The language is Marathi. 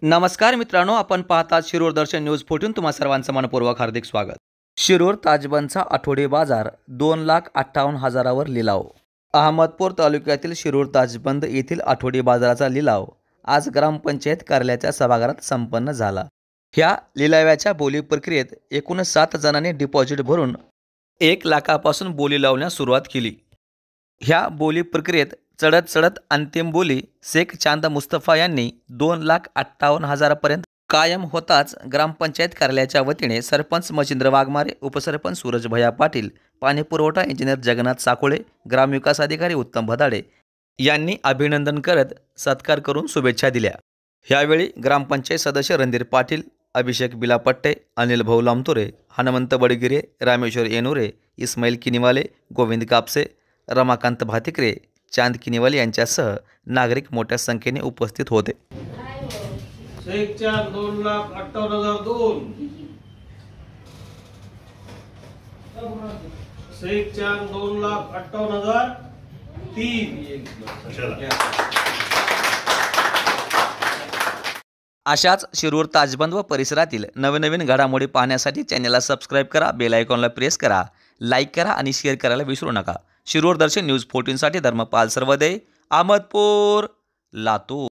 नमस्कार मित्रांनो, आपण पाहतात शिरूर दर्शन न्यूज 14. तुम्हा सर्वांचं मनपूर्वक हार्दिक स्वागत. शिरूर ताजबंदचा आठवडी बाजार 2,58,000वर लिलाव. अहमदपूर तालुक्यातील शिरूर ताजबंद येथील आठवडी बाजाराचा लिलाव आज ग्रामपंचायत कार्यालयाच्या सभागृहात संपन्न झाला. ह्या लिलाव्याच्या बोली प्रक्रियेत एकूण 7 जणांनी डिपॉझिट भरून 1 लाखापासून बोली लावण्यास सुरुवात केली. ह्या बोली प्रक्रियेत चढत अंतिम बोली शेख चांद मुस्तफा यांनी 2,58,000 पर्यंत कायम होताच ग्रामपंचायत कार्यालयाच्या वतीने सरपंच मचिंद्र वाघमारे, उपसरपंच सूरज भैया पाटील, पाणी पुरवठा इंजिनियर जगन्नाथ साकोळे, ग्रामविकास अधिकारी उत्तम भदाडे यांनी अभिनंदन करत सत्कार करून शुभेच्छा दिल्या. यावेळी ग्रामपंचायत सदस्य रणधीर पाटील, अभिषेक बिलापट्टे, अनिल भाऊ लामतुरे, हनुमंत बडगिरे, रामेश्वर येनुरे, इस्माईल किनीवाले, गोविंद कापसे, रमाकांत भातिकरे, चांद किनीवाले यांच्यासह नागरिक मोठ्या संख्येने उपस्थित होते. शेख चांद 2,58,002, शेख चांद 2,58,003. अशाच शिरूर ताजबंद व परिसरातील नवनवीन घडामोडी पाहण्यासाठी चॅनलला सबस्क्राईब करा, बेल आयकॉनला प्रेस करा, लाईक करा आणि शेअर करायला विसरू नका. शिरूर दर्शन न्यूज 14 साठी धर्मपाल सर्वदे, अहमदपूर, लातूर.